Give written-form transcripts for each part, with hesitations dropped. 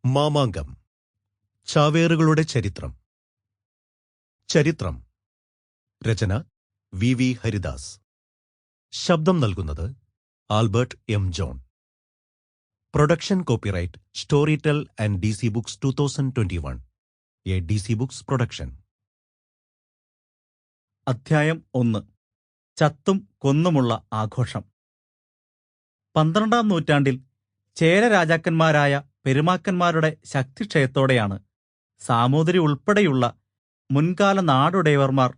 മാമാങ്കം. ചാവേറുകളുടെ ചരിത്രം. ചരിത്രം. രചന വി ഹരിദാസ്. ശബ്ദം നൽകുന്നത് Albert M John. Production copyright Storytel and DC books 2021, a DC books production. അധ്യായം 1. ചത്തും കൊന്നുമുള്ള ആഘോഷം. 12-ാം നൂറ്റാണ്ടിൽ ചേര രാജാക്കന്മാരായ പെരുമാക്കന്മാരുടെ ശക്തിക്ഷയത്തോടെയാണ് സാമൂതിരി ഉൾപ്പെടെയുള്ള മുൻകാല നാടുടയവർമാർ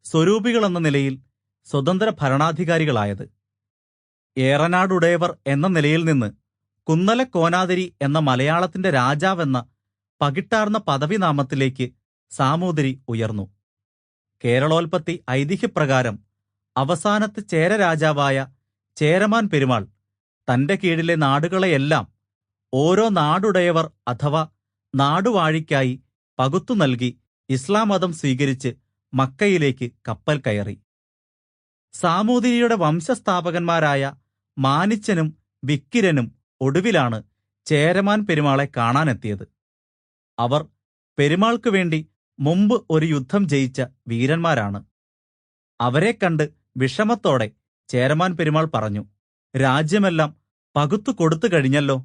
സ്വരൂപികളെന്ന നിലയിൽ സ്വതന്ത്ര ഭരണാധികാരികളായത്. ഏറനാടുടയവർ എന്ന നിലയിൽ നിന്ന് കുന്നല കോനാതിരി എന്ന മലയാളത്തിന്റെ രാജാവെന്ന പകിട്ടാർന്ന പദവിനാമത്തിലേക്ക് സാമൂതിരി ഉയർന്നു. കേരളോൽപ്പത്തി ഐതിഹ്യപ്രകാരം അവസാനത്തെ ചേര രാജാവായ ചേരമാൻ പെരുമാൾ തന്റെ കീഴിലെ നാടുകളെയെല്ലാം ഓരോ നാടുടയവർ അഥവാ നാടുവാഴിക്കായി പകുത്തു നൽകി ഇസ്ലാം മതം സ്വീകരിച്ച് മക്കയിലേക്ക് കപ്പൽ കയറി. സാമൂതിരിയുടെ വംശസ്ഥാപകന്മാരായ മാനിച്ചനും വിക്കിരനും ഒടുവിലാണ് ചേരമാൻ പെരുമാളെ കാണാനെത്തിയത്. അവർ പെരുമാൾക്ക് വേണ്ടി മുമ്പ് ഒരു യുദ്ധം ജയിച്ച വീരന്മാരാണ്. അവരെ കണ്ട് വിഷമത്തോടെ ചേരമാൻ പെരുമാൾ പറഞ്ഞു, രാജ്യമെല്ലാം പകുത്തു കൊടുത്തു കഴിഞ്ഞല്ലോ.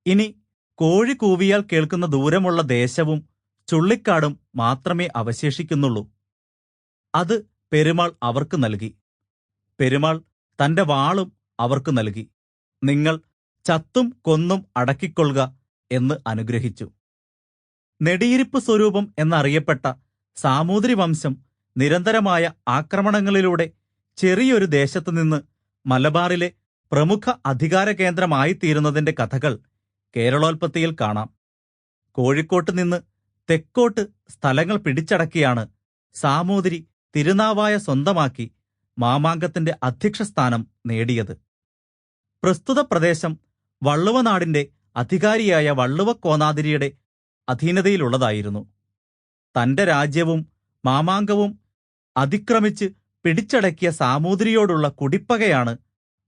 ഇനി കോഴി കൂവിയാൽ കേൾക്കുന്ന ദൂരമുള്ള ദേശവും ചുള്ളിക്കാടും മാത്രമേ അവശേഷിക്കുന്നുള്ളൂ. അത് പെരുമാൾ അവർക്ക് നൽകി. പെരുമാൾ തന്റെ വാളും അവർക്ക് നൽകി. നിങ്ങൾ ചത്തും കൊന്നും അടക്കിക്കൊള്ളുക എന്ന് അനുഗ്രഹിച്ചു. നെടിയിരിപ്പ് സ്വരൂപം എന്നറിയപ്പെട്ട സാമൂതിരി വംശം നിരന്തരമായ ആക്രമണങ്ങളിലൂടെ ചെറിയൊരു ദേശത്തുനിന്ന് മലബാറിലെ പ്രമുഖ അധികാര കേന്ദ്രമായിത്തീരുന്നതിന്റെ കഥകൾ കേരളോൽപ്പത്തിയിൽ കാണാം. കോഴിക്കോട്ട് നിന്ന് തെക്കോട്ട് സ്ഥലങ്ങൾ പിടിച്ചടക്കിയാണ് സാമൂതിരി തിരുനാവായ സ്വന്തമാക്കി മാമാങ്കത്തിന്റെ അധ്യക്ഷസ്ഥാനം നേടിയത്. പ്രസ്തുത പ്രദേശം വള്ളുവനാടിന്റെ അധികാരിയായ വള്ളുവ കോനാതിരിയുടെ അധീനതയിലുള്ളതായിരുന്നു. തന്റെ രാജ്യവും മാമാങ്കവും അതിക്രമിച്ച് പിടിച്ചടക്കിയ സാമൂതിരിയോടുള്ള കുടിപ്പകയാണ്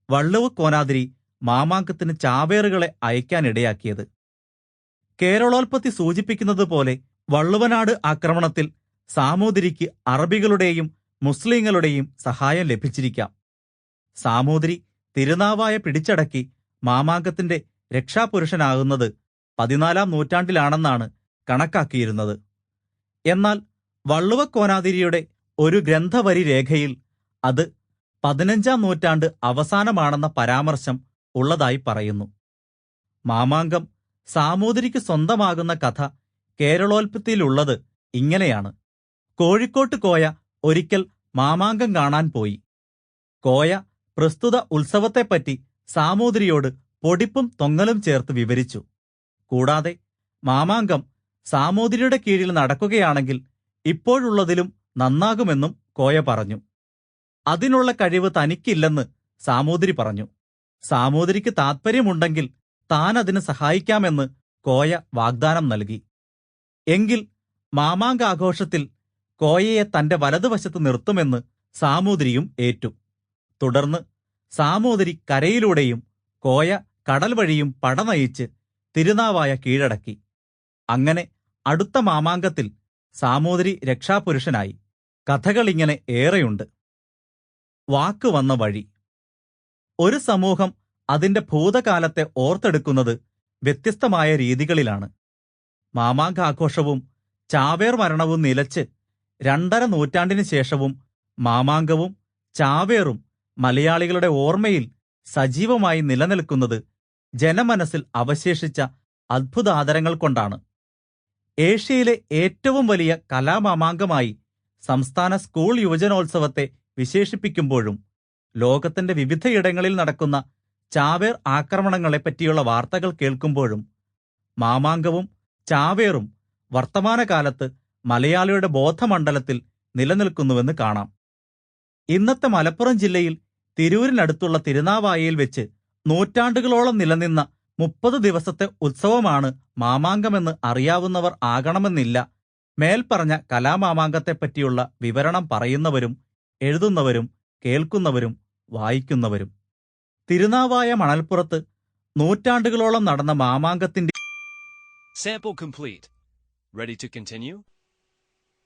വള്ളുവ കോനാതിരി മാമാങ്കത്തിന് ചാവേറുകളെ അയക്കാനിടയാക്കിയത്. കേരളോൽപ്പത്തി സൂചിപ്പിക്കുന്നതുപോലെ വള്ളുവനാട് ആക്രമണത്തിൽ സാമൂതിരിക്ക് അറബികളുടെയും മുസ്ലിങ്ങളുടെയും സഹായം ലഭിച്ചിരിക്കാം. സാമൂതിരി തിരുനാവായ പിടിച്ചടക്കി മാമാങ്കത്തിന്റെ രക്ഷാപുരുഷനാകുന്നത് 14-ാം നൂറ്റാണ്ടിലാണെന്നാണ് കണക്കാക്കിയിരുന്നത്. എന്നാൽ വള്ളുവ കോനാതിരിയുടെ ഒരു ഗ്രന്ഥവരി രേഖയിൽ അത് 15-ാം നൂറ്റാണ്ട് അവസാനമാണെന്ന പരാമർശം ഉള്ളതായി പറയുന്നു. മാമാങ്കം സാമൂതിരിക്ക് സ്വന്തമാകുന്ന കഥ കേരളോൽപ്പത്തിയിലുള്ളത് ഇങ്ങനെയാണ്. കോഴിക്കോട്ട് കോയ ഒരിക്കൽ മാമാങ്കം കാണാൻ പോയി. കോയ പ്രസ്തുത ഉത്സവത്തെപ്പറ്റി സാമൂതിരിയോട് പൊടിപ്പും തൊങ്ങലും ചേർത്ത് വിവരിച്ചു. കൂടാതെ മാമാങ്കം സാമൂതിരിയുടെ കീഴിൽ നടക്കുകയാണെങ്കിൽ ഇപ്പോഴുള്ളതിലും നന്നാകുമെന്നും കോയ പറഞ്ഞു. അതിനുള്ള കഴിവ് തനിക്കില്ലെന്ന് സാമൂതിരി പറഞ്ഞു. സാമൂതിരിക്ക് താത്പര്യമുണ്ടെങ്കിൽ താൻ അതിന് സഹായിക്കാമെന്ന് കോയ വാഗ്ദാനം നൽകി. എങ്കിൽ മാമാങ്കാഘോഷത്തിൽ കോയയെ തന്റെ വലതുവശത്ത് നിർത്തുമെന്ന് സാമൂതിരിയും ഏറ്റു. തുടർന്ന് സാമൂതിരി കരയിലൂടെയും കോയ കടൽ വഴിയും പടനയിച്ച് തിരുനാവായ കീഴടക്കി. അങ്ങനെ അടുത്ത മാമാങ്കത്തിൽ സാമൂതിരി രക്ഷാപുരുഷനായി. കഥകളിങ്ങനെ ഏറെയുണ്ട്. വാക്കുവന്ന വഴി. ഒരു സമൂഹം അതിന്റെ ഭൂതകാലത്തെ ഓർത്തെടുക്കുന്നത് വ്യത്യസ്തമായ രീതികളിലാണ്. മാമാങ്കാഘോഷവും ചാവേർ മരണവും നിലച്ച് 2.5 നൂറ്റാണ്ടിന് ശേഷവും മാമാങ്കവും ചാവേറും മലയാളികളുടെ ഓർമ്മയിൽ സജീവമായി നിലനിൽക്കുന്നത് ജനമനസ്സിൽ അവശേഷിച്ച അദ്ഭുതാദരങ്ങൾ കൊണ്ടാണ്. ഏഷ്യയിലെ ഏറ്റവും വലിയ കലാമാമാങ്കമായി സംസ്ഥാന സ്കൂൾ യുവജനോത്സവത്തെ വിശേഷിപ്പിക്കുമ്പോഴും ലോകത്തിന്റെ വിവിധയിടങ്ങളിൽ നടക്കുന്ന ചാവേർ ആക്രമണങ്ങളെപ്പറ്റിയുള്ള വാർത്തകൾ കേൾക്കുമ്പോഴും മാമാങ്കവും ചാവേറും വർത്തമാനകാലത്ത് മലയാളിയുടെ ബോധമണ്ഡലത്തിൽ നിലനിൽക്കുന്നുവെന്ന് കാണാം. ഇന്നത്തെ മലപ്പുറം ജില്ലയിൽ തിരൂരിനടുത്തുള്ള തിരുനാവായയിൽ വെച്ച് നൂറ്റാണ്ടുകളോളം നിലനിന്ന 30 ദിവസത്തെ ഉത്സവമാണ് മാമാങ്കമെന്ന് അറിയാവുന്നവർ ആകണമെന്നില്ല മേൽപ്പറഞ്ഞ കലാമാമാങ്കത്തെപ്പറ്റിയുള്ള വിവരണം പറയുന്നവരും എഴുതുന്നവരും കേൾക്കുന്നവരും വായിക്കുന്നവരും. തിരുനാവായ മണൽപ്പുറത്ത് നൂറ്റാണ്ടുകളോളം നടന്ന മാമാങ്കത്തിന്റെ Sample complete. Ready to continue?